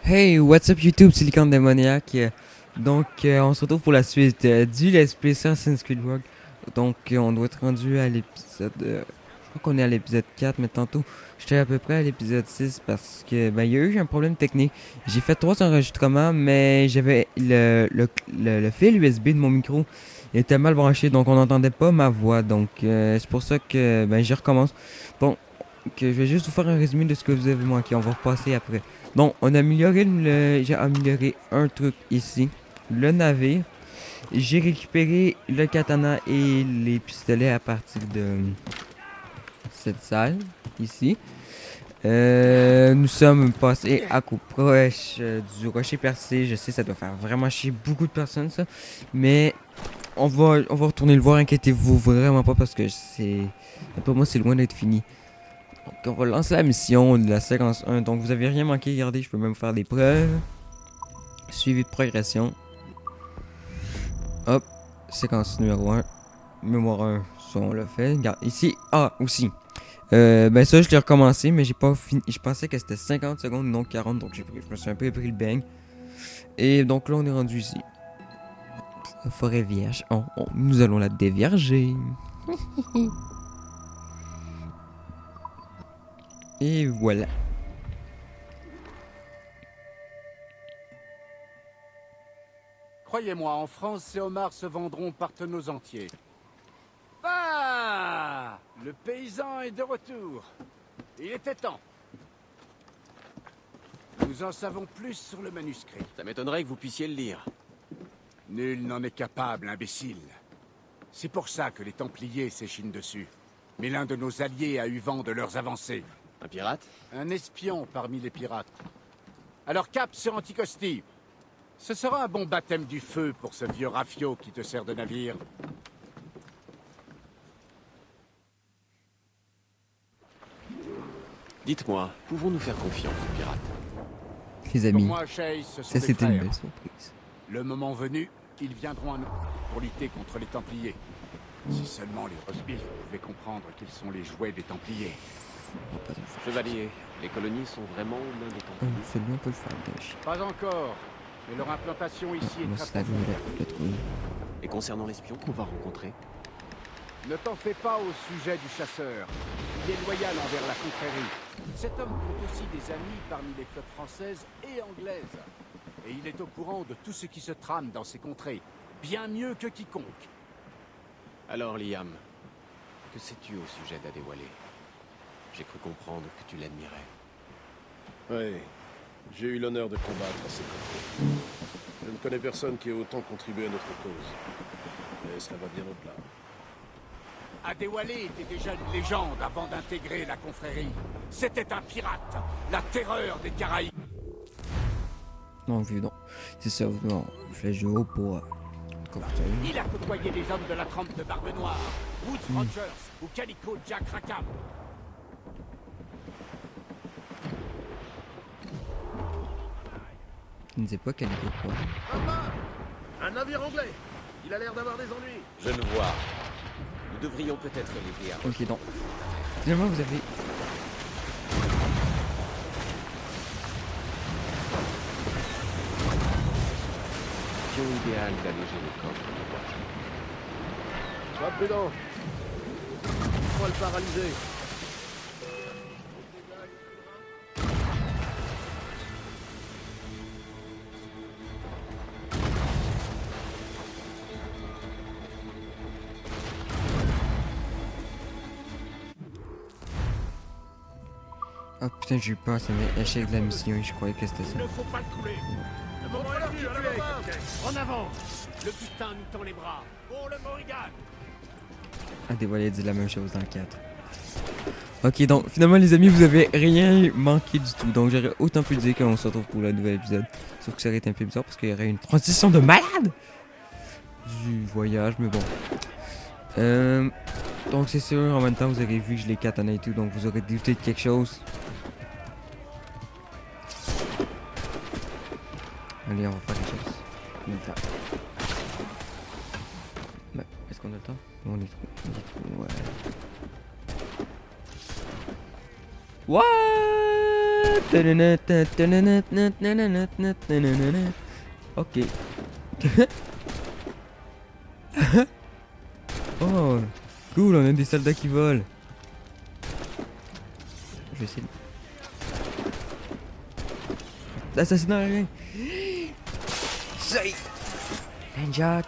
Hey, what's up YouTube, c'est Licorne Démoniaque. On se retrouve pour la suite du Let's Play Assassin's Creed Rogue. On doit être rendu à l'épisode... je crois qu'on est à l'épisode 4, mais tantôt, j'étais à peu près à l'épisode 6 parce que, il y a eu un problème technique. J'ai fait 3 enregistrements, mais j'avais le fil USB de mon micro était mal branché, donc on n'entendait pas ma voix. C'est pour ça que, je recommence. Bon, que je vais juste vous faire un résumé de ce que vous avez manqué. On va repasser après. Donc, j'ai amélioré un truc ici. Le navire. J'ai récupéré le katana et les pistolets à partir de cette salle, ici. Nous sommes passés à coup proche du rocher percé. Je sais, ça doit faire vraiment chier beaucoup de personnes, ça. Mais on va retourner le voir, inquiétez-vous vraiment pas parce que pour moi, c'est loin d'être fini. Donc, on va lancer la mission de la séquence 1. Donc, vous avez rien manqué, regardez, je peux même faire des preuves. Suivi de progression. Hop, séquence numéro 1. Mémoire 1, ça on l'a fait. Regarde, ici, aussi. Ça, je l'ai recommencé, mais j'ai pas fini. Je pensais que c'était 50 secondes, non 40, donc je me suis un peu pris le bang. Et donc là, on est rendu ici. Forêt vierge. Nous allons la dévierger. Et voilà. Croyez-moi, en France, ces homards se vendront par tonneaux entiers. Ah! Le paysan est de retour. Il était temps. Nous en savons plus sur le manuscrit. Ça m'étonnerait que vous puissiez le lire. Nul n'en est capable, imbécile. C'est pour ça que les Templiers s'échinent dessus. Mais l'un de nos alliés a eu vent de leurs avancées. Un pirate? Un espion parmi les pirates. Alors cap sur Anticosti. Ce sera un bon baptême du feu pour ce vieux rafio qui te sert de navire. Dites-moi, pouvons-nous faire confiance aux pirates? Les Pour amis, moi, Chase, ce sont ça des c'était une frères. belle surprise. Le moment venu, ils viendront à nous pour lutter contre les Templiers. Si seulement les Rosebifs pouvaient comprendre qu'ils sont les jouets des Templiers. On va pas le faire. Chevalier, les colonies sont vraiment aux mains des Templiers. Fais-le, on peut le faire, Dash. Pas encore, mais leur implantation ici On est va très se laver profonde. la coupe de trouille. Et concernant l'espion qu'on va rencontrer? Ne t'en fais pas au sujet du chasseur. Il est loyal envers la confrérie. Cet homme compte aussi des amis parmi les flottes françaises et anglaises. Et il est au courant de tout ce qui se trame dans ces contrées. Bien mieux que quiconque. Alors, Liam, que sais-tu au sujet d'Adewale? J'ai cru comprendre que tu l'admirais. Oui, j'ai eu l'honneur de combattre à ses côtés. Je ne connais personne qui ait autant contribué à notre cause. Mais cela va bien au-delà. Adewale était déjà une légende avant d'intégrer la confrérie. C'était un pirate, la terreur des Caraïbes. Non, vu, non. C'est ça, non. Je fais jouer haut pour. Il a côtoyé les hommes de la trempe de Barbe Noire, Woods Rogers ou Calico Jack Rackham. Il ne disait pas qu'elle était quoi. Un navire anglais. Il a l'air d'avoir des ennuis. Je le vois. Nous devrions peut-être l'aider à... Ok, donc. Finalement, vous avez. L'option idéale d'alléger le coffre de bois. Sois prudent. On va le paralyser. Oh putain, j'ai eu peur, ça m'est échec de la mission et je croyais que c'était ça. Il ne faut pas le couler. Le moment est venu, à la En avant. Le butin nous tend les bras. Pour le Morrigan. Ah, dévoilé dit la même chose dans le 4. Ok, donc finalement, les amis, vous avez rien manqué du tout. Donc j'aurais autant pu dire qu'on se retrouve pour le nouvel épisode. Sauf que ça aurait été un peu bizarre parce qu'il y aurait une transition de malade du voyage, mais bon. Donc c'est sûr, en même temps, vous aurez vu que je les katana et tout, donc vous aurez douté de quelque chose. Allez, on va faire quelque chose. On a le temps. Ben, est-ce qu'on a le temps? On est trop, ouais. What? Ok. Oh, cool, on a des soldats qui volent. Je vais essayer d'assassinat rien. Safe. Ninja.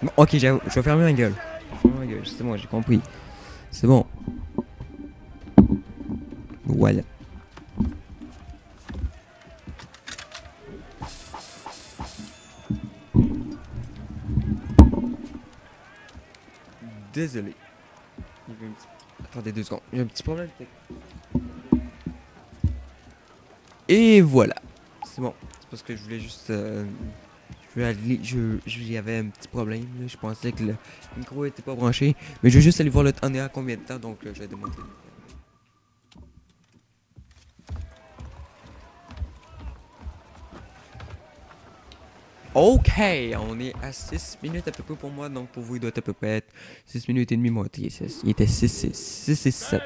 Bon, ok, je vais fermer ma gueule. C'est bon, j'ai compris. C'est bon. Voilà. Désolé. Attendez 2 secondes. J'ai un petit problème. Et voilà. C'est bon. C'est parce que je voulais juste... j'y avais un petit problème. Là. Je pensais que le micro était pas branché. Mais je vais juste aller voir le temps. On est à combien de temps. Donc je vais démonter. Ok, on est à 6 minutes à peu près pour moi, donc pour vous il doit être à peu près 6 minutes et demie, moi il était 6 et 7.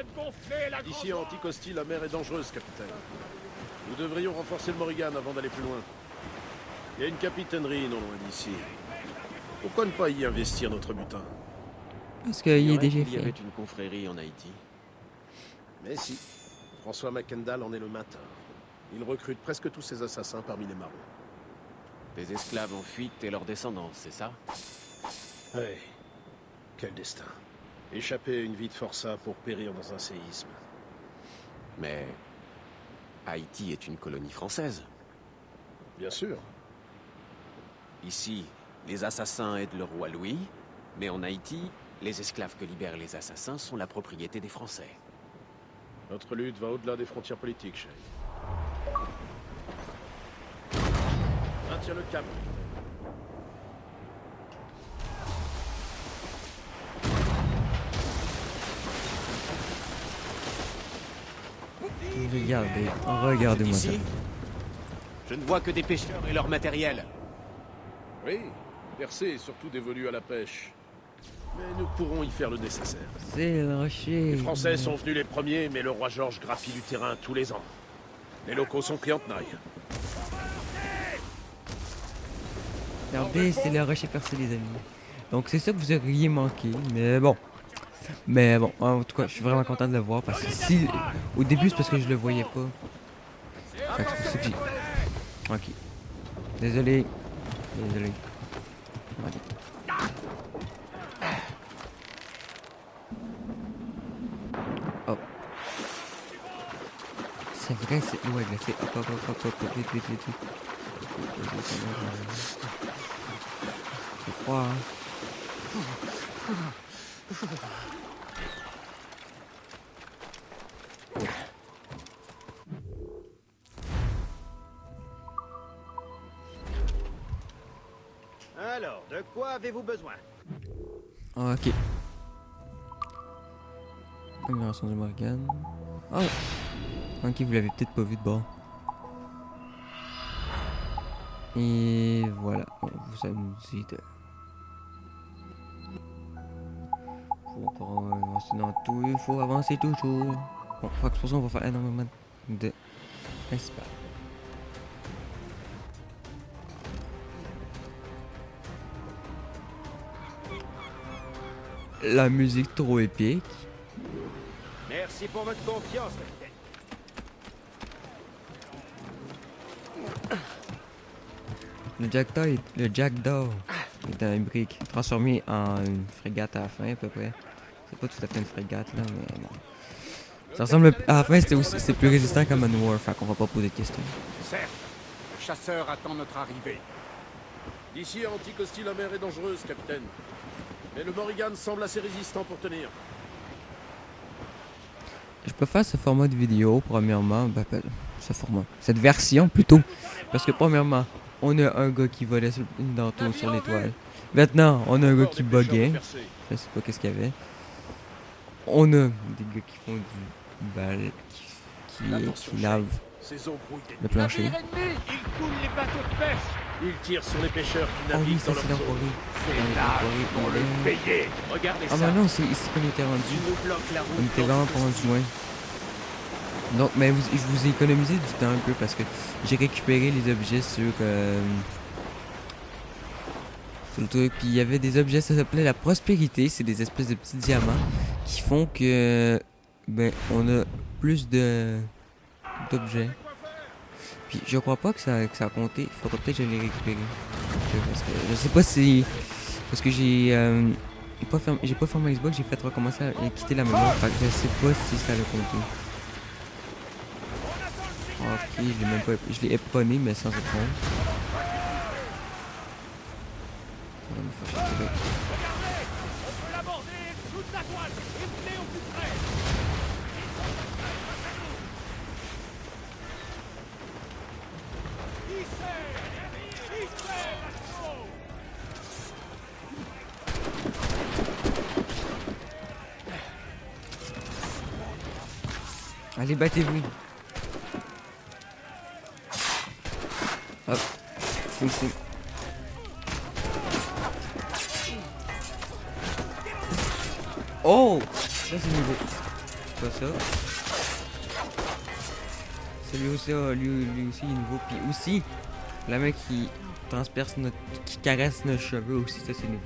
Ici à Anticosti, la mer est dangereuse, capitaine. Nous devrions renforcer le Morrigan avant d'aller plus loin. Il y a une capitainerie non loin d'ici. Pourquoi ne pas y investir notre butin? Parce qu'il est déjà Il y avait fait. une confrérie en Haïti. Mais si. François McKendall en est le matin. Il recrute presque tous ses assassins parmi les marins. Des esclaves en fuite et leurs descendants, c'est ça? Ouais. Quel destin. Échapper à une vie de forçat pour périr dans un séisme. Mais Haïti est une colonie française. Bien sûr. Ici, les assassins aident le roi Louis, mais en Haïti, les esclaves que libèrent les assassins sont la propriété des Français. Notre lutte va au-delà des frontières politiques, Shay. Maintiens le cap. Regardez-moi ça. Ici, je ne vois que des pêcheurs et leur matériel. Oui, percé est surtout dévolu à la pêche. Mais nous pourrons y faire le nécessaire. C'est le rocher. Les Français sont venus les premiers, mais le roi Georges graphie du terrain tous les ans. Les locaux sont pris en tenaille. Regardez, c'est le rocher percé, les amis. Donc c'est ça que vous auriez manqué, mais bon. Mais bon, en tout cas, je suis vraiment content de le voir parce que si... Au début, c'est parce que je le voyais pas. Fait que c'est pour ça que j'ai... Ok. Désolé. Désolé. Ok. Oh. C'est vrai, c'est l'eau est glacée. Hop, hop, hop, hop, hop, vite, vite, vite, vite. C'est froid, hein. Alors, de quoi avez-vous besoin? Ok. Amélioration du Morgan. Oh! Ok, vous l'avez peut-être pas vu de bord. Et voilà. Bon, ça nous dit de... Faut pas avancer dans tout, il faut avancer toujours. Bon, faut que pour ça on va faire énormément de principal. La musique trop épique. Merci pour votre confiance, capitaine. Le Jackdaw est un brick transformé en une frégate à la fin à peu près. C'est pas tout à fait une frégate là, mais bon. Ça ressemble à la fin c'est plus résistant qu'un Manowar, fait qu'on va pas poser de questions. Certes, le chasseur attend notre arrivée. D'ici à Anticosti, la mer est dangereuse, capitaine. Mais le Morrigan semble assez résistant pour tenir. Je peux faire ce format de vidéo, premièrement, cette version plutôt, parce que premièrement, on a un gars qui volait une denture sur l'étoile. Maintenant, on a un gars qui buguait, je sais pas qu'est-ce qu'il y avait. On a des gars qui font du bal, qui lavent le plancher. Ils coulent les bateaux de pêche. Il tire sur les pêcheurs qui Oh oui, naviguent ça dans c'est leur l'enfoiré. zone. C'est là pour le payer. Regardez Ah ça. bah non, c'est ici qu'on était rendu. Tu nous bloques la route. On était dans vraiment tous pas les rendu sens. loin. Donc, mais je vous ai économisé du temps un peu parce que j'ai récupéré les objets sur le truc. Puis il y avait des objets, ça s'appelait la prospérité. C'est des espèces de petits diamants qui font que ben on a plus d'objets. Puis je crois pas que ça a compté. Il faudra peut-être que je les récupérer. Parce que je sais pas si parce que j'ai pas fermé Xbox, j'ai fait recommencer à quitter la mémoire. Fait que je sais pas si ça l'a compté. Ok, je l'ai même pas, je l'ai éponné mais sans répondre. Ça va me faire chier. Allez, battez-vous. Hop. Fouille. Oh! Ça c'est nouveau. Pas ça. Celui aussi, lui aussi il est nouveau. Puis aussi, la main qui transperce qui caresse nos cheveux aussi, ça c'est nouveau.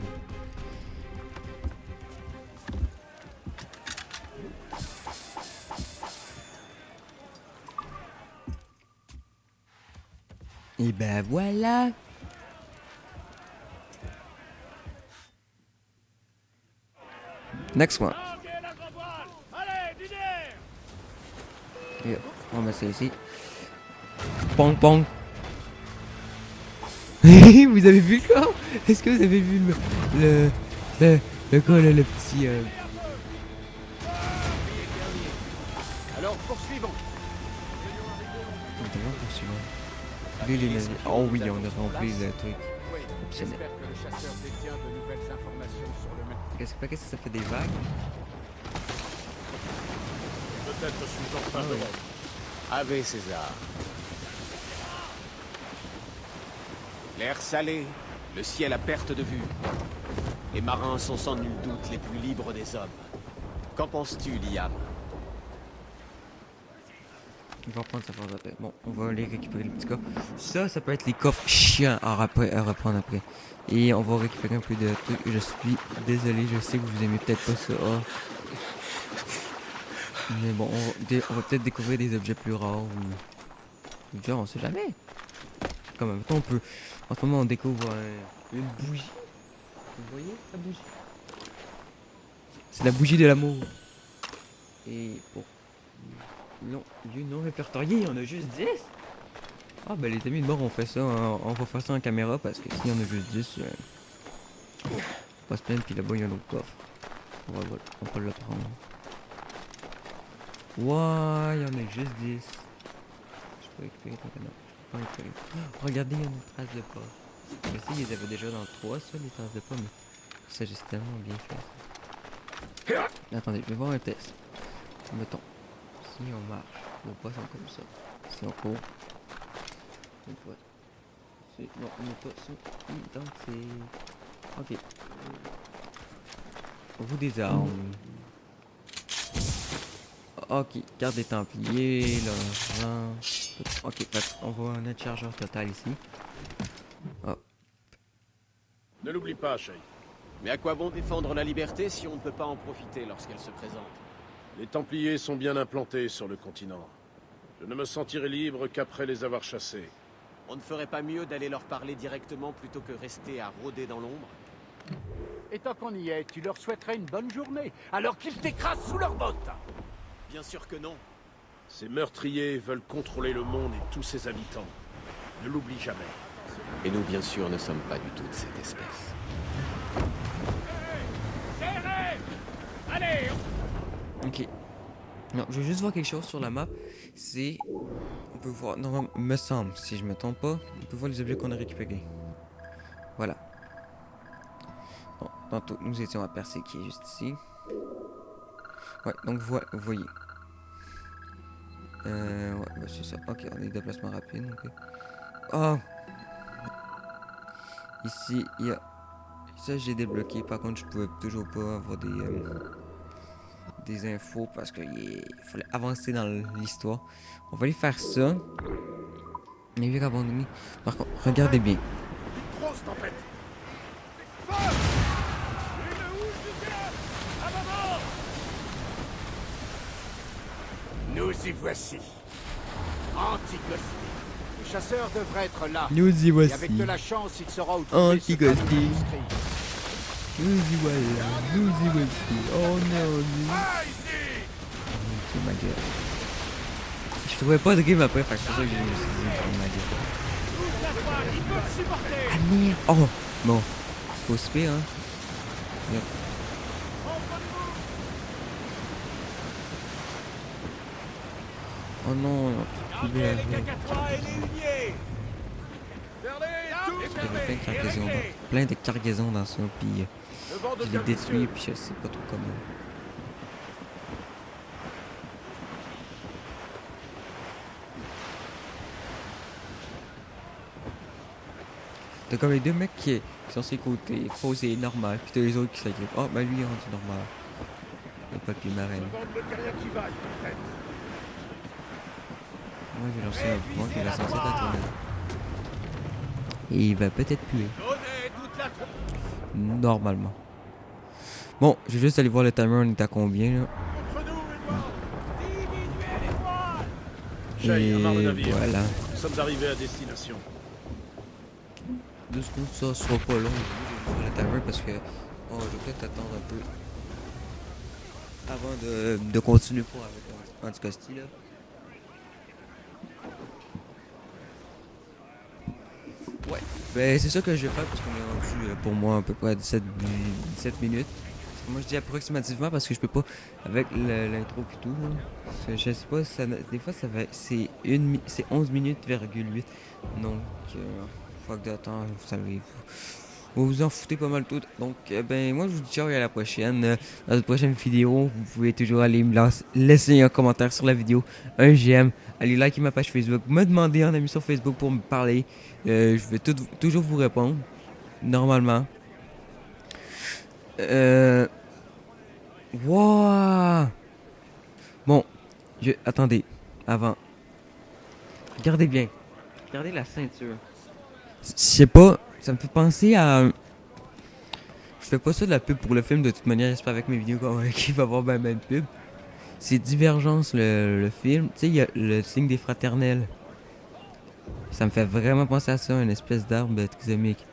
Et ben voilà. Next one. Et on va mettre ça ici. Pong pong. Vous avez vu le corps? Est-ce que vous avez vu le corps là, le petit Alors poursuivons. Lui, il est nazi. Oh oui, on a rempli le truc. Oui, Optionnel. j'espère que le chasseur détient de nouvelles informations sur le meurtre. Qu'est-ce que ça fait des vagues? Peut-être suis-je en train de rendre. Ave César. L'air salé, le ciel à perte de vue. Les marins sont sans nul doute les plus libres des hommes. Qu'en penses-tu, Liam? Il va reprendre sa force après. Bon, on va aller récupérer le petit coffre. Ça peut être les coffres chiants à reprendre après. Et on va récupérer un peu de trucs. Je suis désolé, je sais que vous aimez peut-être pas ça. Ah. Mais bon, on va peut-être découvrir des objets plus rares ou genre, on sait jamais. Comme même temps, en ce moment, on découvre une bougie. Vous voyez la bougie? C'est la bougie de l'amour. Et pour lieu non répertorié, il y en a juste 10. Ah ben les amis de bord on fait ça, on va faire ça en caméra parce que s'il y en a juste 10, pas se plaindre, puis là-bas il y a un autre coffre. On va le prendre. Ouais, il y en a juste 10. Je peux récupérer ton canard. Je peux pas récupérer. Oh, regardez, il y a une trace de pas. Mais si, ils avaient déjà dans le 3 ça, les traces de pas, mais ça j'ai tellement bien fait. Attendez, je vais voir un test. Mettons, si on marche, nos pas sont comme ça. Si on court, nos pas. Non, nos pas sont identiques. Ok. Vous des armes. Ok, carte des Templiers, l'argent. Ok, fait, on voit notre chargeur total ici. Oh. Ne l'oublie pas, Shay. Mais à quoi bon défendre la liberté si on ne peut pas en profiter lorsqu'elle se présente? Les Templiers sont bien implantés sur le continent. Je ne me sentirai libre qu'après les avoir chassés. On ne ferait pas mieux d'aller leur parler directement plutôt que rester à rôder dans l'ombre? Et tant qu'on y est, tu leur souhaiterais une bonne journée, alors qu'ils t'écrasent sous leurs bottes. Bien sûr que non. Ces meurtriers veulent contrôler le monde et tous ses habitants. Ne l'oublie jamais. Et nous, bien sûr, ne sommes pas du tout de cette espèce. Allez, Ok. Non, je veux juste voir quelque chose sur la map. C'est. On peut voir. Non, me semble, si je me trompe pas, on peut voir les objets qu'on a récupérés. Voilà. Bon, tantôt, nous étions à Percé qui est juste ici. Ouais, donc vous voyez. Ouais, bah, c'est ça. Ok, on a des déplacements rapides. Ok. Oh! Ici, il y a... Ça, j'ai débloqué. Par contre, je pouvais toujours pas avoir des infos parce qu'il fallait avancer dans l'histoire. On va aller faire ça. Navire abandonné. Par contre, regardez bien. Grosse tempête. Nous y voici. Anticosti. Le chasseur devrait être là. Nous y Et voici. avec de la chance, il saura où trouver ce Anticosti. fameux manuscrit. Nous y voilà. Nous y voici. Oh non. Oh ma gueule. Je trouvais pas de game après, fait que c'est pour ça que je me suis dit, oh ma gueule. Ah merde. Oh, bon. C'est pas si pire, hein. Yep. Oh non, on a plus de avec. Il y avait plein de cargaisons dans ça, puis je l'ai détruit, puis je sais pas trop comment. T'as comme les deux mecs qui sont sur les côtés, posés normal, puis t'as les autres qui s'agrippent. Oh, ben lui il est rendu normal. Il pas plus marin. Moi je vais lancer un pouvoir qui va censé être et il va peut-être puer. Normalement. Bon, je vais juste aller voir le timer, on est à combien là. Jay, amarre le navire. Voilà. Nous sommes arrivés à destination. 2 secondes, ça sera pas long. Je vais voir le timer parce que oh, je vais peut-être attendre un peu avant de continuer pour avec Anticosti là. Ouais. Ben c'est ça que je vais faire parce qu'on est rendu pour moi à peu près à 17 minutes. Moi je dis approximativement parce que je peux pas avec l'intro et tout là. Parce que je sais pas, des fois ça va c'est 11 minutes,8. Donc fuck de temps, vous savez. Vous vous en foutez pas mal tout. Donc ben moi je vous dis ciao et à la prochaine. Dans une prochaine vidéo, vous pouvez toujours aller me laisser un commentaire sur la vidéo, un j'aime, aller liker ma page Facebook, me demander un ami sur Facebook pour me parler. Je vais toujours vous répondre. Normalement. Wow. Bon, attendez, avant. Regardez bien. Regardez la ceinture. Je sais pas, ça me fait penser à. Je fais pas ça de la pub pour le film de toute manière, j'espère avec mes vidéos qu'il va y avoir ben de pub. C'est Divergence le film. Tu sais, il y a le signe des fraternels. Ça me fait vraiment penser à ça, une espèce d'arbre trisomique.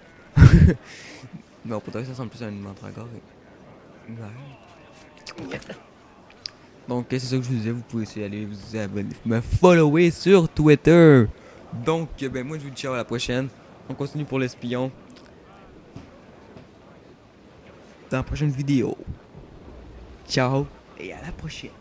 Non, pour toi, ça ressemble plus à un mandragore. Ouais. Donc, c'est ça que je vous disais. Vous pouvez aussi aller vous abonner, me follower sur Twitter. Donc, ben, moi, je vous dis ciao à la prochaine. On continue pour l'espion. Dans la prochaine vidéo. Ciao et à la prochaine.